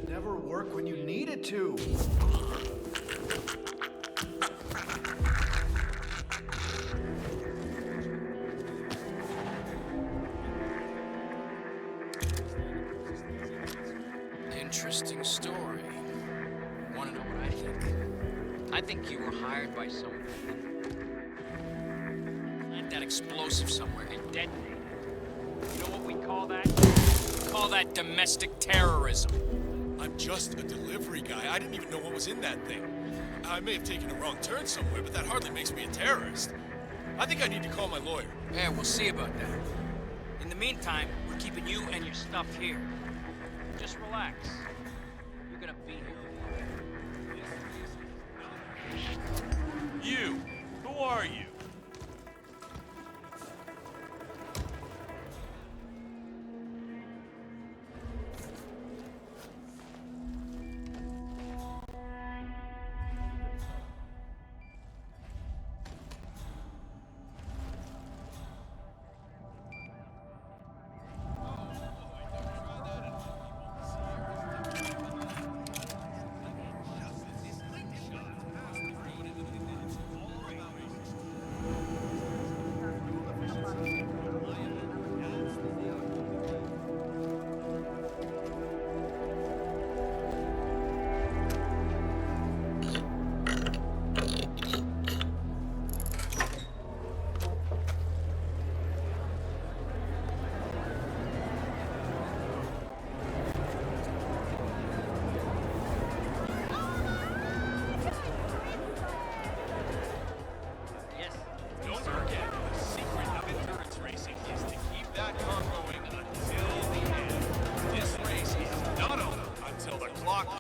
Never work when you need it to. Interesting story. Want to know what I think? I think you were hired by someone. Plant that explosive somewhere and detonate. You know what we call that? We call that domestic terrorism. I'm just a delivery guy. I didn't even know what was in that thing. I may have taken a wrong turn somewhere, but that hardly makes me a terrorist. I think I need to call my lawyer. Yeah, we'll see about that. In the meantime, we're keeping you and your stuff here. Just relax. You're gonna be here. You! Who are you?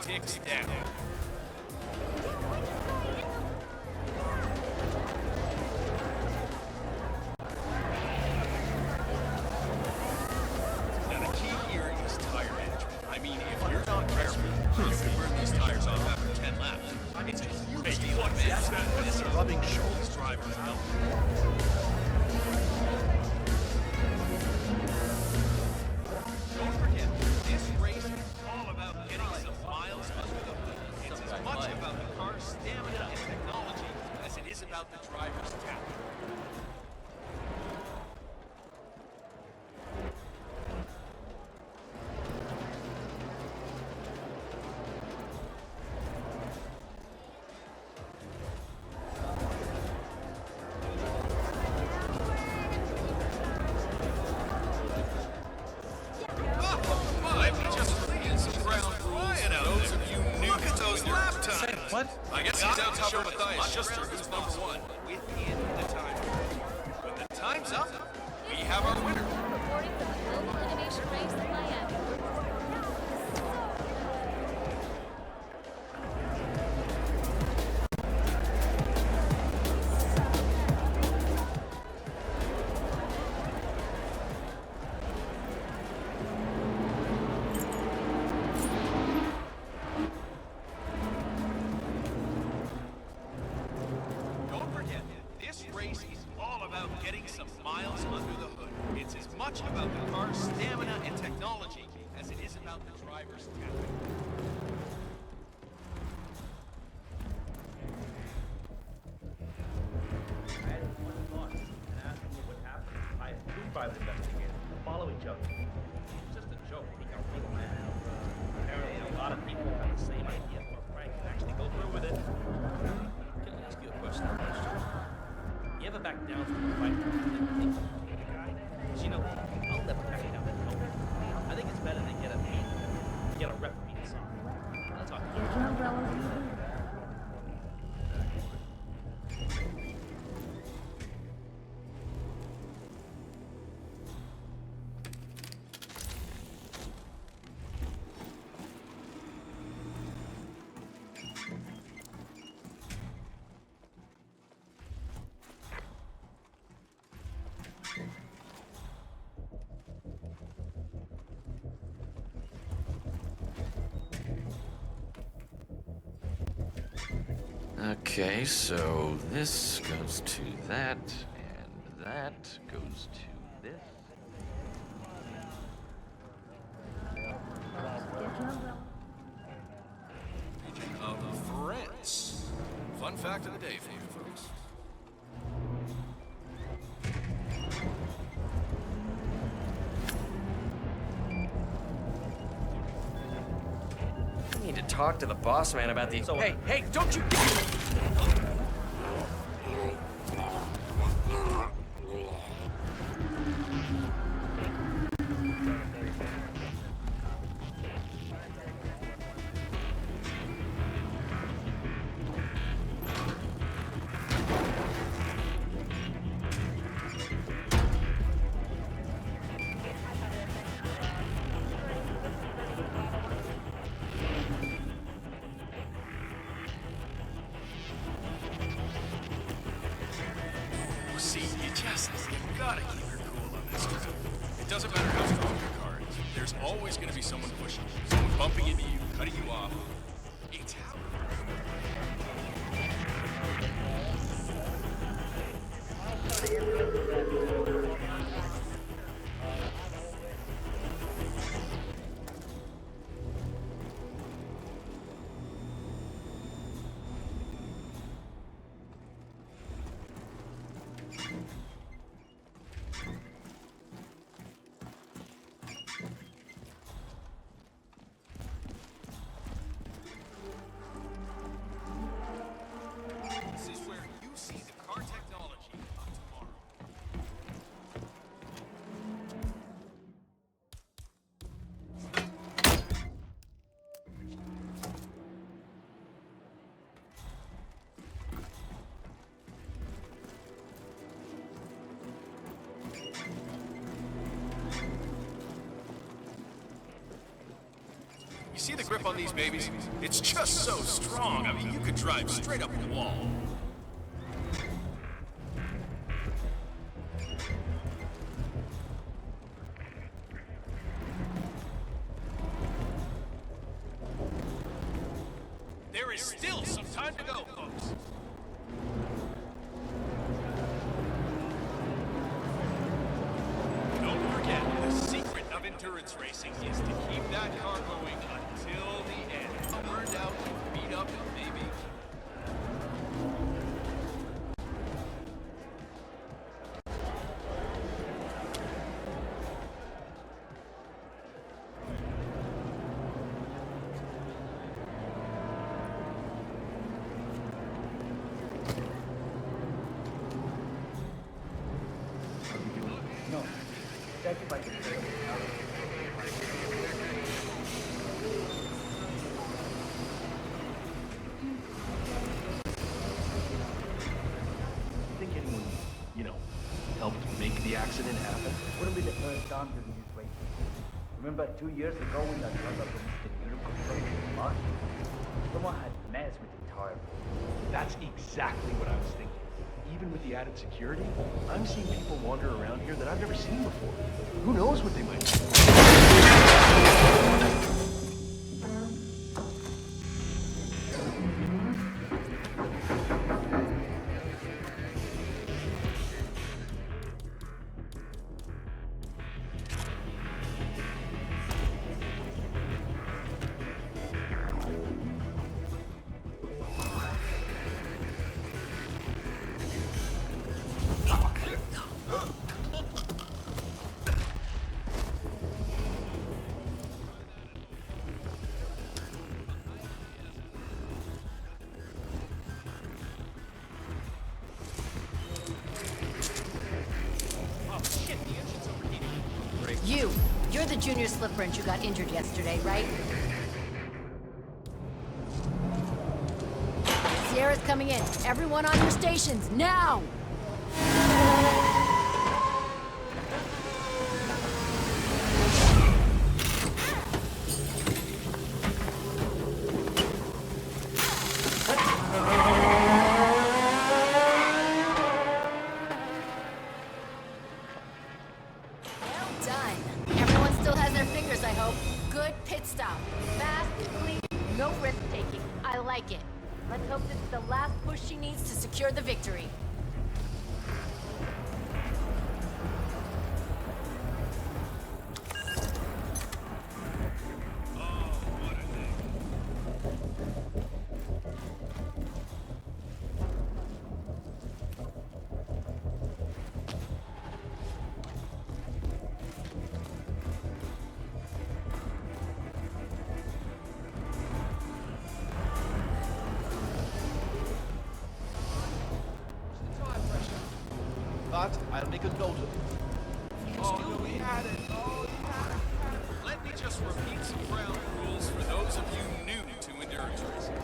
Ticks down. Now the key here is tire management. I mean, if you're not careful, you could burn these tires off after 10 laps. It's a huge deal on management. This rubbing shoulders drivers help. Don't forget, this race is all about getting some miles under the hood. It's as much about the car's stamina and technology as it is about the driver's talent. What? I guess he's out to show Matthias Schuster who's number one within the time. When the time's up, we have our winner. Reporting for the global innovation race in Miami. Getting some miles under the hood. It's as much about the car's stamina and technology as it is about the driver's talent. I had one thought and asking me what happened. I had two private investigators who follow each other. It's just a joke, being a real man. Apparently, a lot of people have the same idea, but Frank can actually go through with it. Can I ask you a personal question? You ever back down from a fight? You know, I'll never back down and help. I think it's better to get a referee to solve. Let's talk. Okay, so this goes to that, and that goes to this. Region of France. Fun fact of the day for you folks. I need to talk to the boss man about the. Hey, don't you. See, you gotta keep your cool on this stuff. It doesn't matter how strong your car is. There's always gonna be someone pushing you, someone bumping into you, cutting you off. It's how. This is where you see the car technology of tomorrow. You see the grip on these babies? It's just so strong. I mean, you could drive straight up the wall. There is still some time to go, folks. Don't forget, the secret of endurance racing is to keep that car going until the end. Burned out, beat up, and maybe. Think anyone, helped make the accident happen? Wouldn't be the first time during this race. Remember 2 years ago when that driver from Eastern Europe controlled the bus? Someone had messed with the tire. That's exactly what I was thinking. Even with the added security, I'm seeing people wander around here that I've never seen before. Who knows what they might do? You're the junior slip wrench who got injured yesterday, right? Sierra's coming in. Everyone on your stations, now! Let's hope this is the last push she needs to secure the victory. But I'll make a note of it. Oh, we had it. Oh, we had it. Let me just repeat some ground rules for those of you new to endurance racing.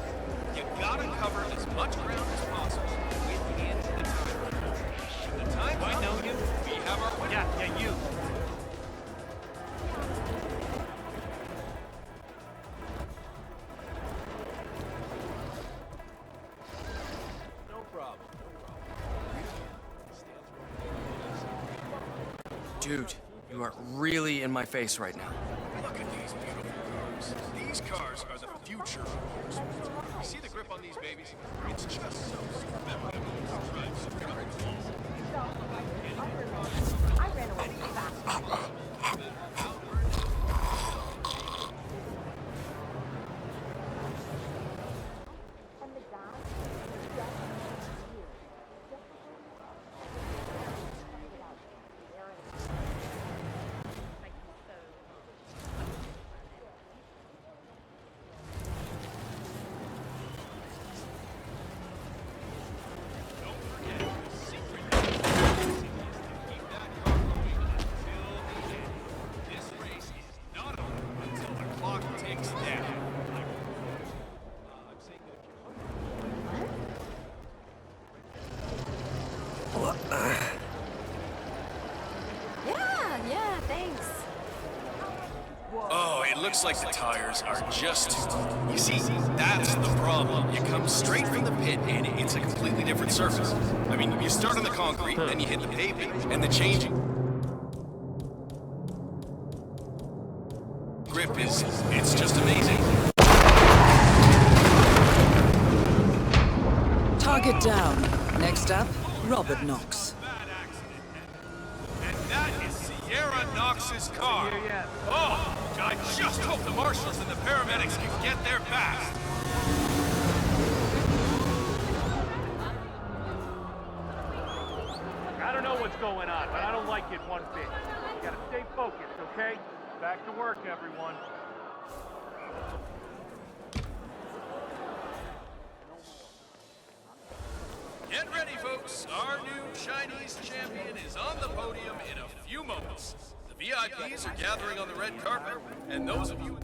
You gotta cover as much ground as possible within the time limit. When the time's up, know you. We have our winner. Yeah, you. No problem. Dude, you are really in my face right now. Look at these beautiful cars. These cars are the future of motorsports. You see the grip on these babies? It's just so smooth. I ran away fast. Yeah, thanks. Oh, it looks like the tires are just... You see, that's the problem. You come straight from the pit and it's a completely different surface. I mean, you start on the concrete, then you hit the pavement, and the changing grip is... it's just amazing. Target down. Next up, Robert Knox. And that is Sierra Knox's car. Oh, I just hope the marshals and the paramedics can get there fast. I don't know what's going on, but I don't like it one bit. You gotta stay focused, okay? Back to work, everyone. Get ready, folks. Our new Chinese champion is on the podium in a few moments. The VIPs are gathering on the red carpet, and those of you...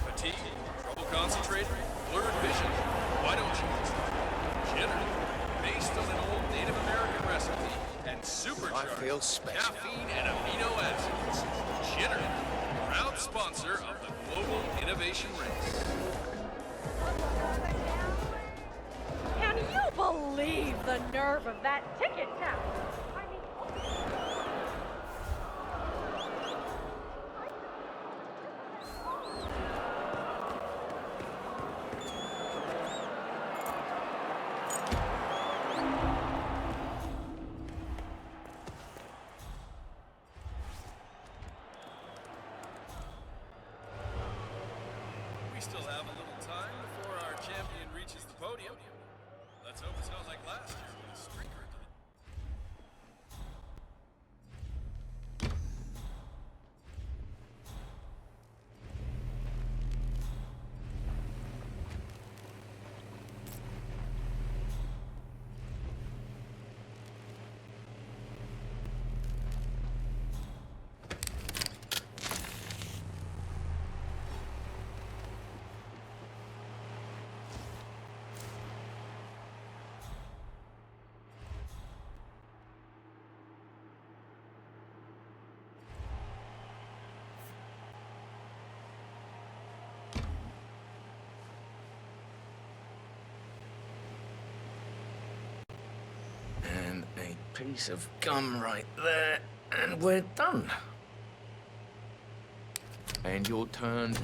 Fatigue, trouble concentrating, blurred vision. Why don't you use Jitter, based on an old Native American recipe and supercharged caffeine and amino acids. Jitter, proud sponsor of the Global Innovation Race. Can you believe the nerve of that ticket town? I mean, We still have a little time before our champion reaches the podium. Let's hope it's not like last year when a streaker did it. A piece of gum right there, and we're done. And your turn.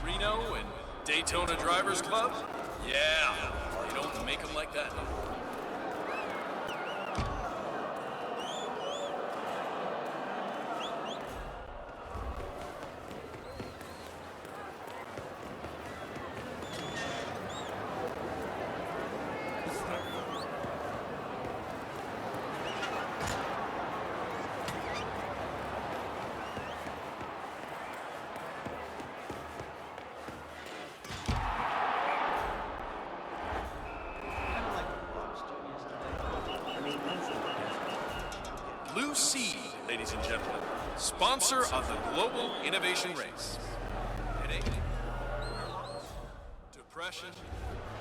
Reno and Daytona Drivers Club? Yeah, they don't make them like that no more. Blue Seed, ladies and gentlemen, sponsor of the Global Innovation Race. Headache? Depression?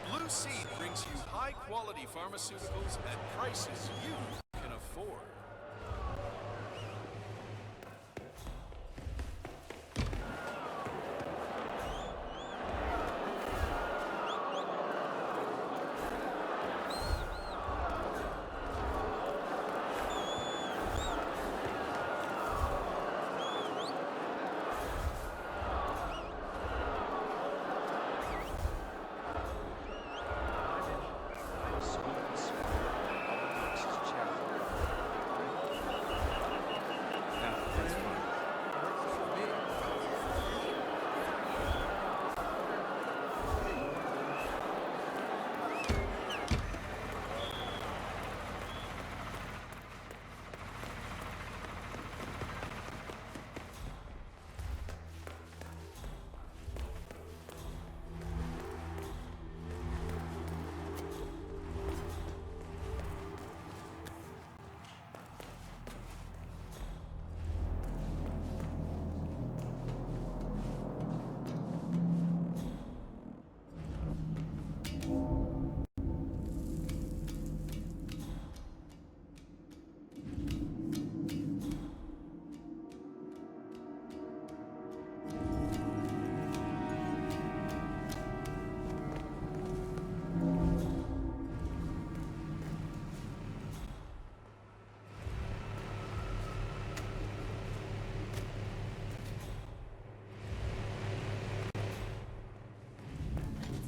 Blue Seed brings you high-quality pharmaceuticals at prices you can afford.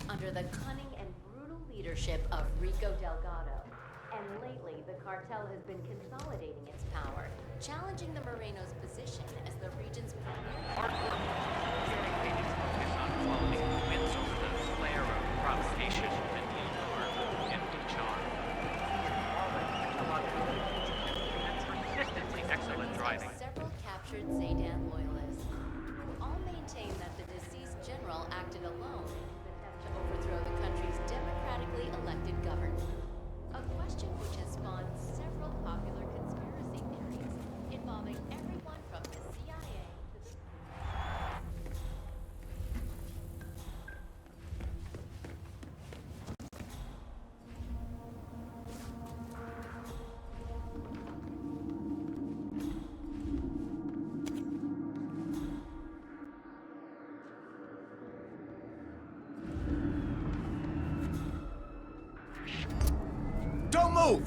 Under the cunning and brutal leadership of Rico Delgado. And lately, the cartel has been consolidating its power, challenging the Moreno's position as the region's premier. Hardcore dedicated focus on quality wins over the flair of provocation and the allure of empty charm. And persistently excellent driving. Several captured Zaydan loyalists, who all maintain that the deceased general acted alone to overthrow the country's democratically elected government. A question which has spawned several popular conspiracy theories involving everyone from the CIA to the... Don't move!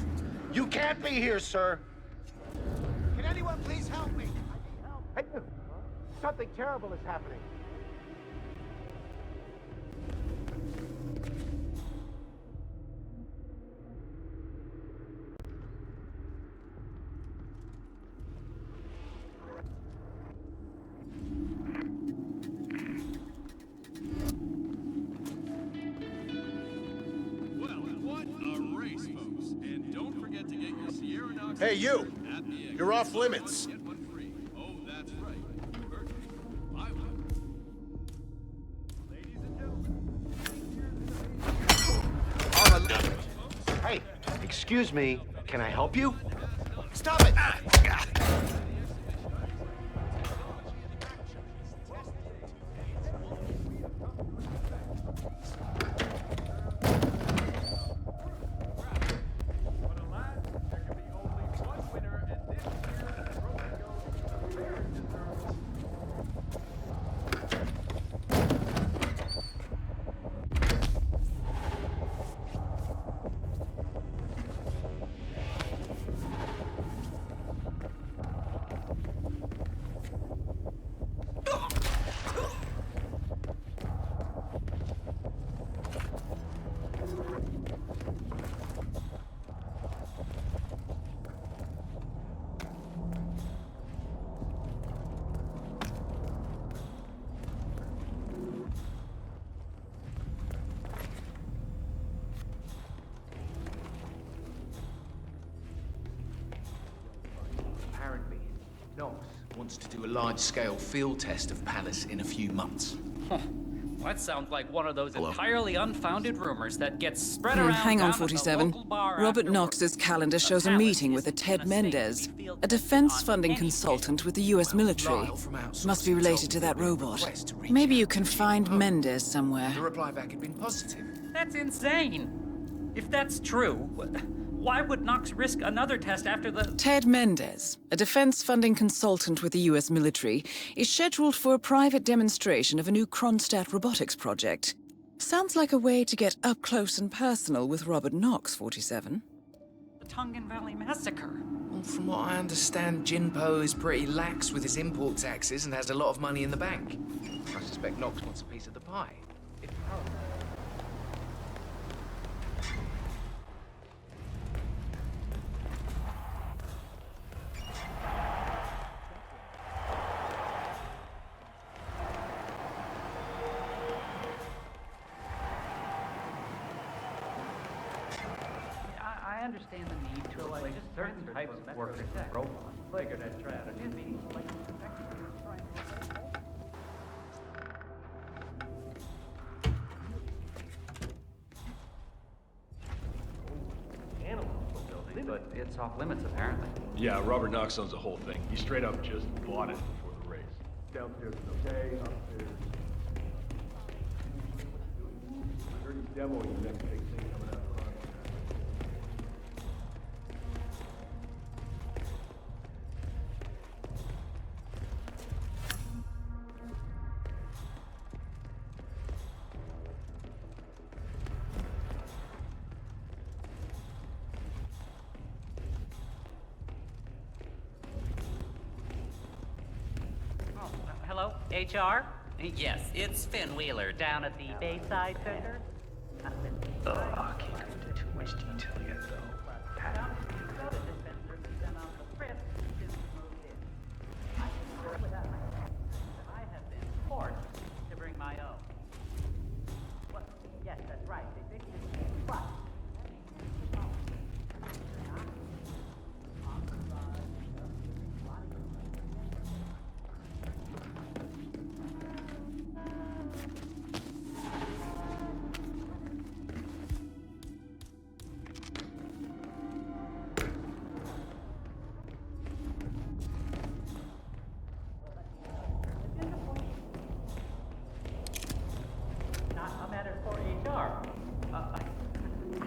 You can't be here, sir! Can anyone please help me? I need help. Something terrible is happening. Hey, you! You're off limits. Oh, that's right. Perfect. I will. Ladies and gentlemen. Hey, excuse me. Can I help you? Stop it! wants to do a large-scale field test of Palace in a few months. That sounds like one of those entirely unfounded rumors that gets spread around. Hang on, down at the 47. local bar Robert after Knox's calendar shows a palace meeting with a isn't Ted in a state to Mendez, be field a tested defense on funding any consultant with the US military. Lyle from outsourcing Must be related to told that me we robot. request to reach Maybe you out can to find Jim Poe. Mendez somewhere. The reply back had been positive. That's insane. If that's true, why would Knox risk another test after the... Ted Mendez, a defense funding consultant with the US military, is scheduled for a private demonstration of a new Kronstadt robotics project. Sounds like a way to get up close and personal with Robert Knox, 47. The Tongan Valley Massacre? Well, from what I understand, Jin Po is pretty lax with his import taxes and has a lot of money in the bank. I suspect Knox wants a piece of the pie. I understand the need to like certain types of workers and robots. Figured I'd try out a new meeting. But it's off limits apparently. Yeah, Robert Knox owns the whole thing. He straight up just bought it before the race. Downstairs is okay, upstairs. I heard he's demoing the next big thing coming out of the Hello, HR? Yes, it's Finn Wheeler down at the Bayside Center. Oh, I can't go into too much detail yet, though. I have been forced to bring my own. What? Yes, that's right. They fixed it. But not a matter for HR.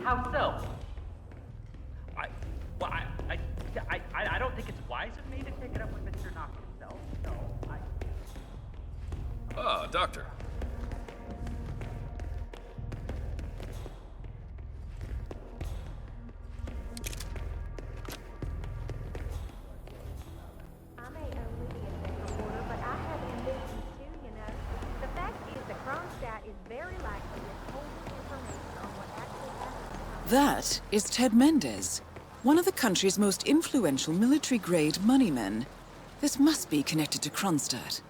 How so? I don't think it's wise of me to take it up with Mr. Knox himself. No, Ah, Doctor. I may only be a tech reporter, but I have ambitions too, you know. The fact is that Kronstadt is very likely withholding information on what actually happened. That is Ted Mendez, one of the country's most influential military-grade moneymen. This must be connected to Kronstadt.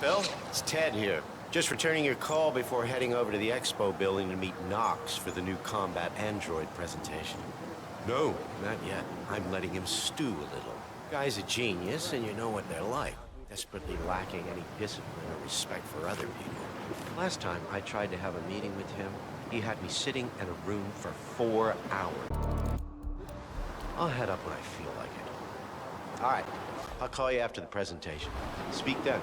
Phil, it's Ted here. Just returning your call before heading over to the expo building to meet Knox for the new combat android presentation. No, not yet. I'm letting him stew a little. Guy's a genius, and you know what they're like. Desperately lacking any discipline or respect for other people. Last time I tried to have a meeting with him, he had me sitting in a room for 4 hours. I'll head up when I feel like it. All right, I'll call you after the presentation. Speak then.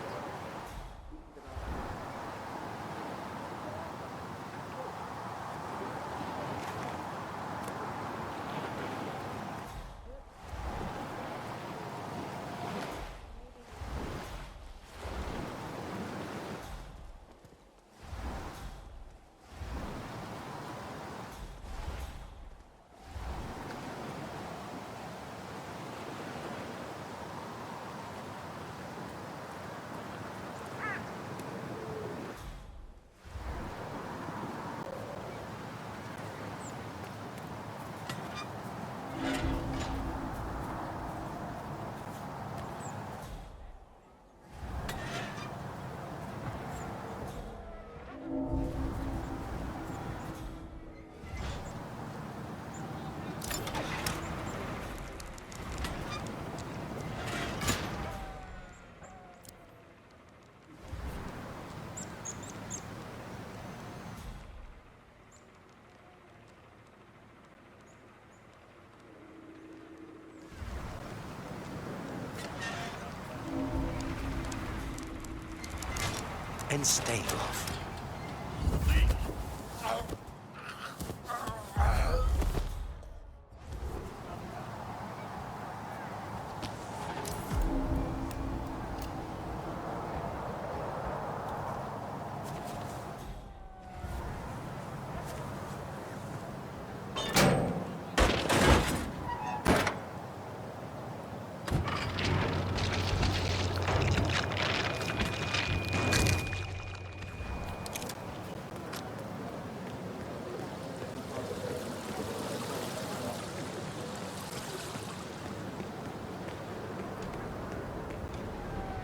and stay off.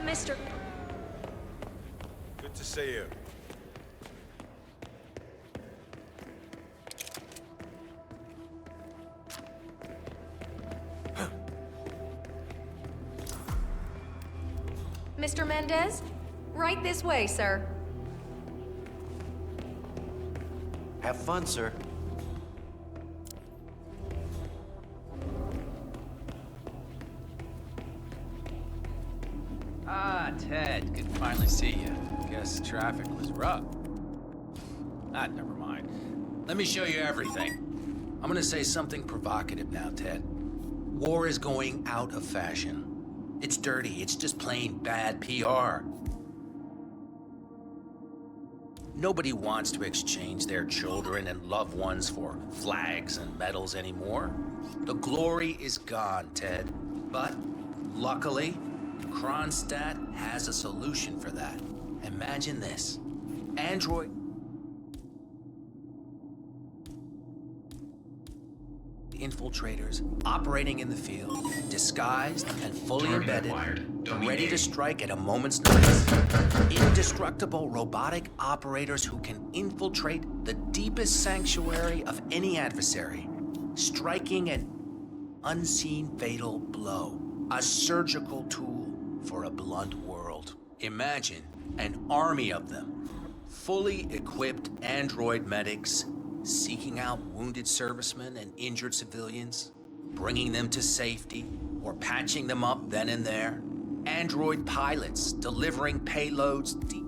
Mr. Good to see you. Mr. Mendez? Right this way, sir. Have fun, sir. Ah, Ted, good to finally see you. Guess traffic was rough. Ah, never mind. Let me show you everything. I'm gonna say something provocative now, Ted. War is going out of fashion. It's dirty, it's just plain bad PR. Nobody wants to exchange their children and loved ones for flags and medals anymore. The glory is gone, Ted. But, luckily, Kronstadt has a solution for that. Imagine this. Android infiltrators operating in the field, disguised and fully embedded, ready to strike at a moment's notice. Indestructible robotic operators who can infiltrate the deepest sanctuary of any adversary, striking an unseen fatal blow, a surgical tool for a blunt world. Imagine an army of them, fully equipped android medics seeking out wounded servicemen and injured civilians, bringing them to safety or patching them up then and there. Android pilots delivering payloads deep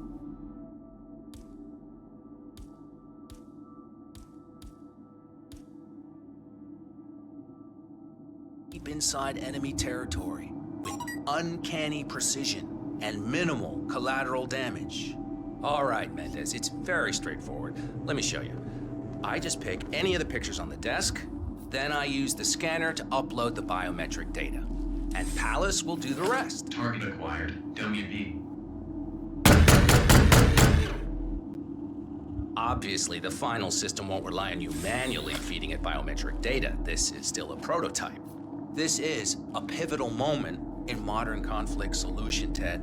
inside enemy territory with uncanny precision and minimal collateral damage. All right, Mendez, it's very straightforward. Let me show you. I just pick any of the pictures on the desk, then I use the scanner to upload the biometric data. And Palace will do the rest. Target acquired. WB. Obviously, the final system won't rely on you manually feeding it biometric data. This is still a prototype. This is a pivotal moment in modern conflict solution, Ted.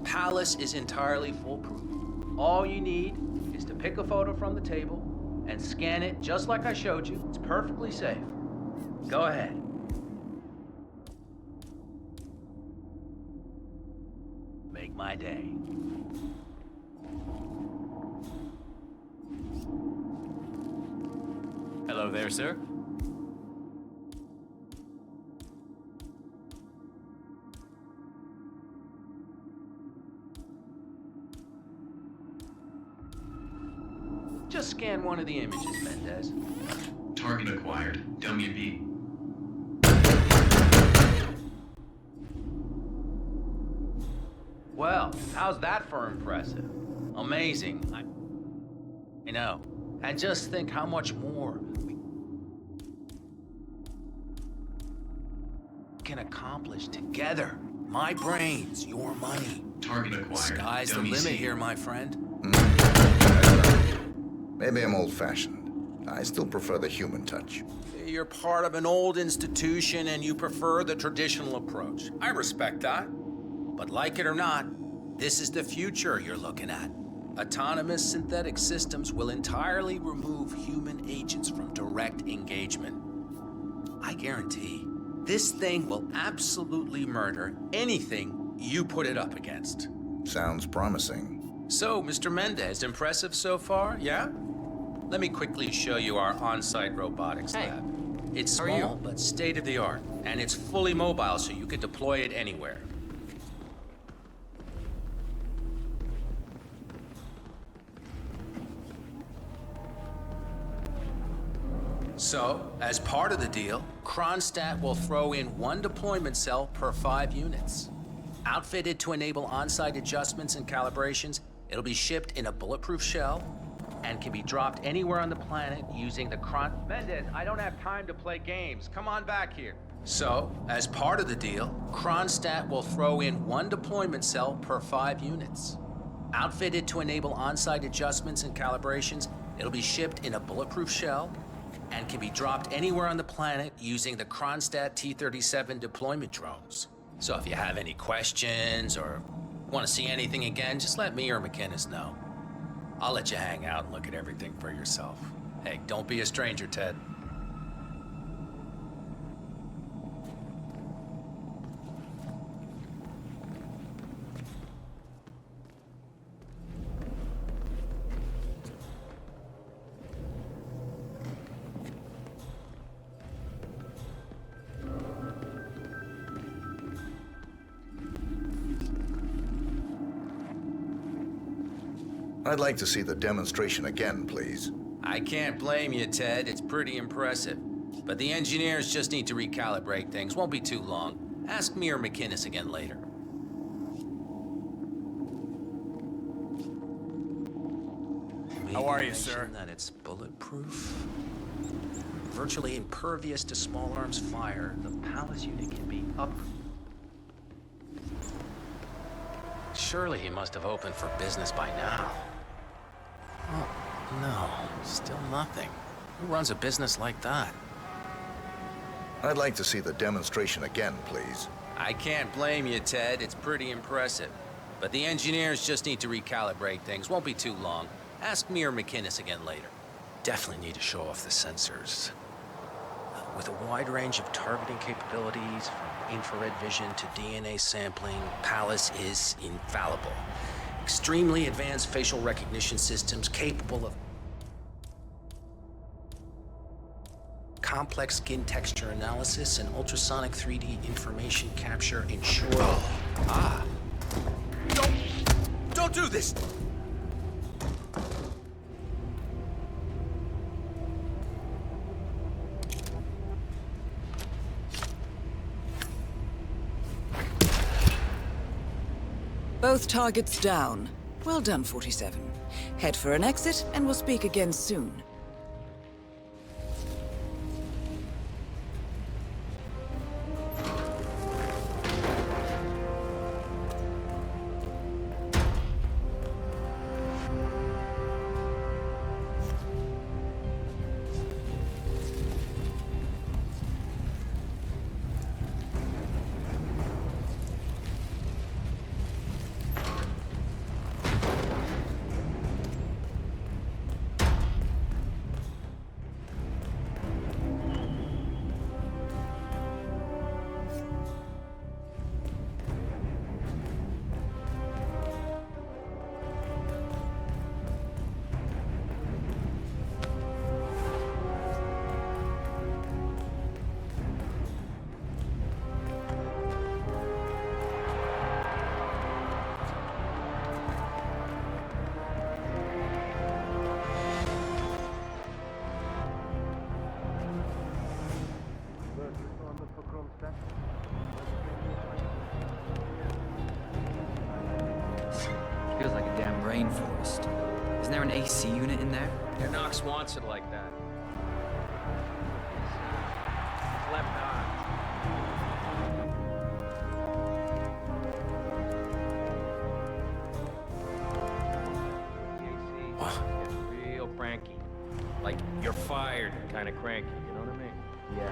Palace is entirely foolproof. All you need is to pick a photo from the table and scan it just like I showed you. It's perfectly safe. Go ahead. Make my day. Hello there, sir. Just scan one of the images, Mendez. Target acquired. WB. Well, how's that for impressive? Amazing. I know. And just think how much more we can accomplish together. My brains, your money. Target acquired. Sky's the limit here, my friend. Maybe I'm old-fashioned. I still prefer the human touch. You're part of an old institution and you prefer the traditional approach. I respect that. But like it or not, this is the future you're looking at. Autonomous synthetic systems will entirely remove human agents from direct engagement. I guarantee this thing will absolutely murder anything you put it up against. Sounds promising. So, Mr. Mendez, impressive so far, yeah? Let me quickly show you our on-site robotics lab. It's How are you? small, but state-of-the-art, and it's fully mobile, so you can deploy it anywhere. So, as part of the deal, Kronstadt will throw in 1 deployment cell per 5 units. Outfitted to enable on-site adjustments and calibrations, it'll be shipped in a bulletproof shell and can be dropped anywhere on the planet using the Mendez, I don't have time to play games. Come on back here. So, as part of the deal, Kronstadt will throw in 1 deployment cell per 5 units. Outfitted to enable on-site adjustments and calibrations, it'll be shipped in a bulletproof shell and can be dropped anywhere on the planet using the Kronstadt T-37 deployment drones. So if you have any questions or want to see anything again, just let me or McInnes know. I'll let you hang out and look at everything for yourself. Hey, don't be a stranger, Ted. I'd like to see the demonstration again, please. I can't blame you, Ted. It's pretty impressive. But the engineers just need to recalibrate things. Won't be too long. Ask me or McInnes again later. How are you, sir? That it's bulletproof. Virtually impervious to small arms fire, the Palace unit can be up. Surely he must have opened for business by now. Oh, no. Still nothing. Who runs a business like that? I'd like to see the demonstration again, please. I can't blame you, Ted. It's pretty impressive. But the engineers just need to recalibrate things. Won't be too long. Ask me or McInnes again later. Definitely need to show off the sensors. With a wide range of targeting capabilities, from infrared vision to DNA sampling, Palace is infallible. Extremely advanced facial recognition systems capable of complex skin texture analysis and ultrasonic 3D information capture ensure... Ah! Don't do this! Both targets down. Well done, 47. Head for an exit, and we'll speak again soon. Feels like a damn rainforest. Isn't there an AC unit in there? Yeah, Knox wants it like that. Left eye. Get real cranky. Like you're fired kind of cranky, you know what I mean? Yeah.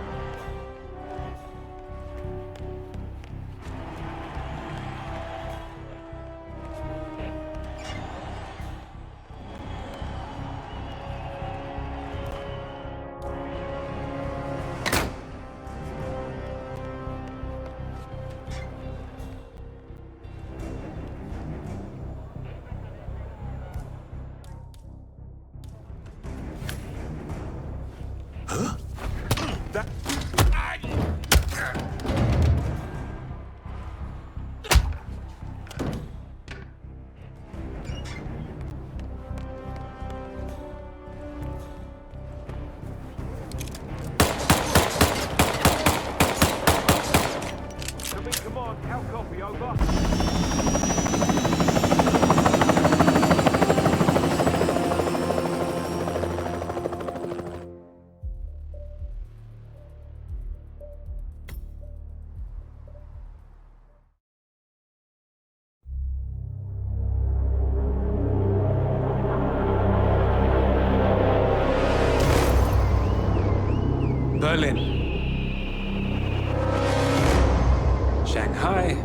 Berlin. Shanghai.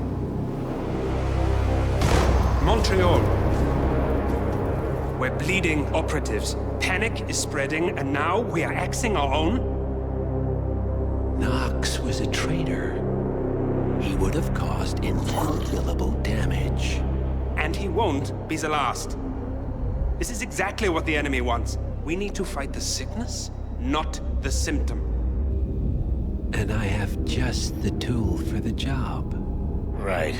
Montreal. We're bleeding operatives. Panic is spreading, and now we are axing our own? Knox was a traitor. He would have caused incalculable damage. And he won't be the last. This is exactly what the enemy wants. We need to fight the sickness, not the symptom. And I have just the tool for the job. Right.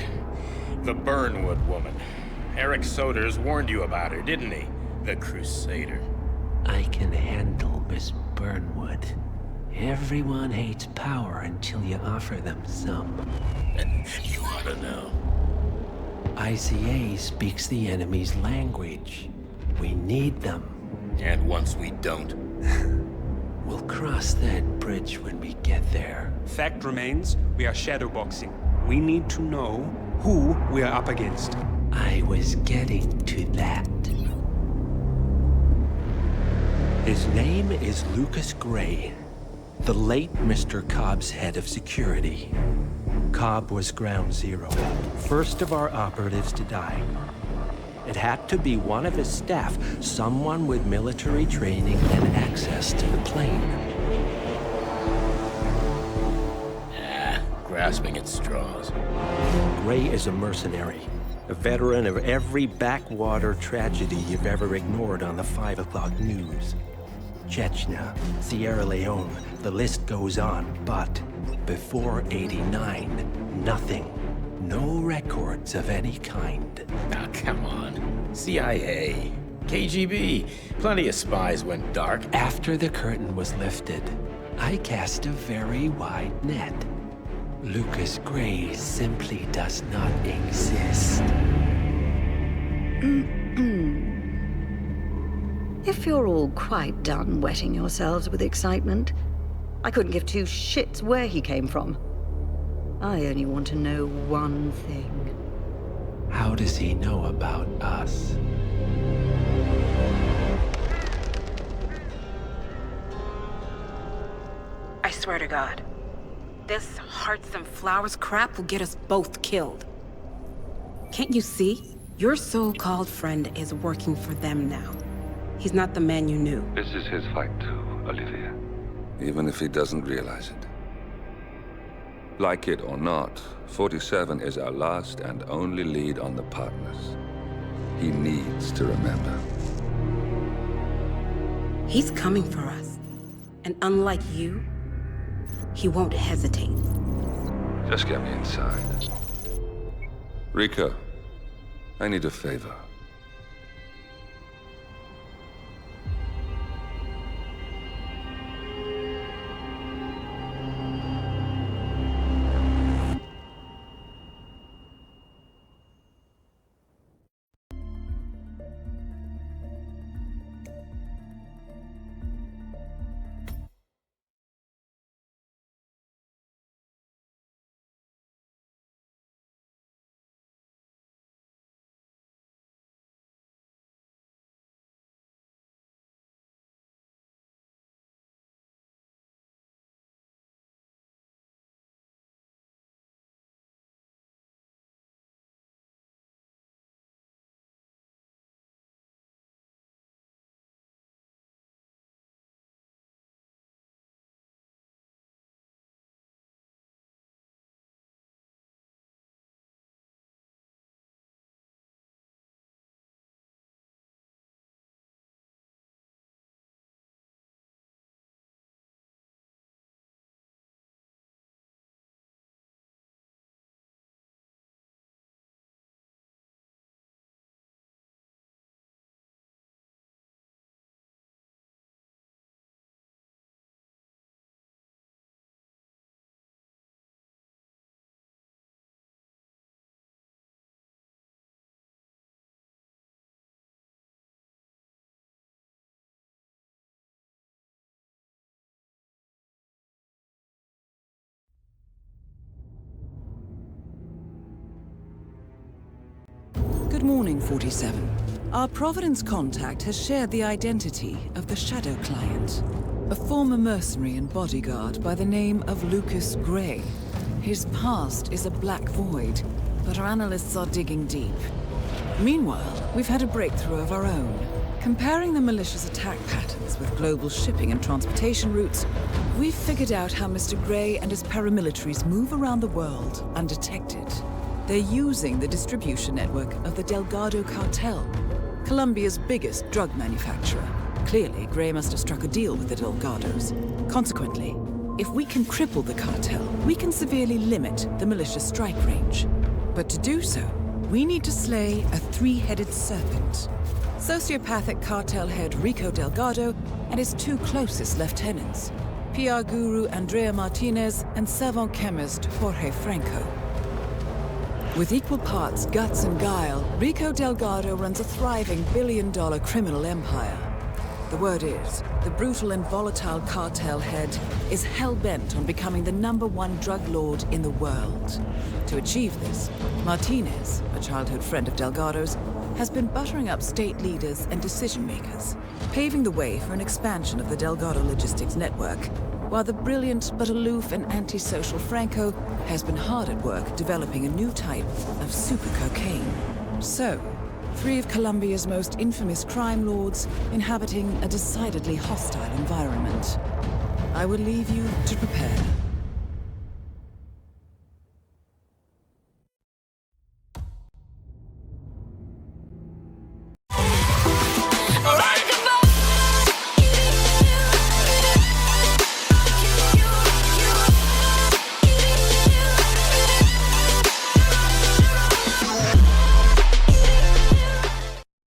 The Burnwood woman. Eric Soders warned you about her, didn't he? The Crusader. I can handle Miss Burnwood. Everyone hates power until you offer them some. You ought to know. ICA speaks the enemy's language. We need them. And once we don't? We'll cross that bridge when we get there. Fact remains, we are shadowboxing. We need to know who we are up against. I was getting to that. His name is Lucas Gray, the late Mr. Cobb's head of security. Cobb was ground zero, first of our operatives to die. It had to be one of his staff, someone with military training and access to the plane. Grasping at straws. Gray is a mercenary, a veteran of every backwater tragedy you've ever ignored on the 5 o'clock news. Chechnya, Sierra Leone, the list goes on, but before '89, nothing. No records of any kind. Ah, come on. CIA, KGB, plenty of spies went dark. After the curtain was lifted, I cast a very wide net. Lucas Gray simply does not exist. If you're all quite done wetting yourselves with excitement, I couldn't give two shits where he came from. I only want to know one thing. How does he know about us? I swear to God, this hearts and flowers crap will get us both killed. Can't you see? Your so-called friend is working for them now. He's not the man you knew. This is his fight too, Olivia. Even if he doesn't realize it. Like it or not, 47 is our last and only lead on the partners. He needs to remember. He's coming for us. And unlike you, he won't hesitate. Just get me inside. Rico, I need a favor. morning, 47. Our Providence contact has shared the identity of the Shadow Client, a former mercenary and bodyguard by the name of Lucas Gray. His past is a black void, but our analysts are digging deep. Meanwhile, we've had a breakthrough of our own. Comparing the militia's attack patterns with global shipping and transportation routes, we've figured out how Mr. Gray and his paramilitaries move around the world undetected. They're using the distribution network of the Delgado Cartel, Colombia's biggest drug manufacturer. Clearly, Gray must have struck a deal with the Delgados. Consequently, if we can cripple the cartel, we can severely limit the militia's strike range. But to do so, we need to slay a three-headed serpent. Sociopathic cartel head Rico Delgado and his two closest lieutenants, PR guru Andrea Martinez and savant chemist Jorge Franco. With equal parts guts and guile, Rico Delgado runs a thriving billion-dollar criminal empire. The word is, the brutal and volatile cartel head is hell-bent on becoming the #1 drug lord in the world. To achieve this, Martinez, a childhood friend of Delgado's, has been buttering up state leaders and decision-makers, paving the way for an expansion of the Delgado logistics network, while the brilliant but aloof and antisocial Franco has been hard at work developing a new type of super cocaine. So, 3 of Colombia's most infamous crime lords inhabiting a decidedly hostile environment. I will leave you to prepare.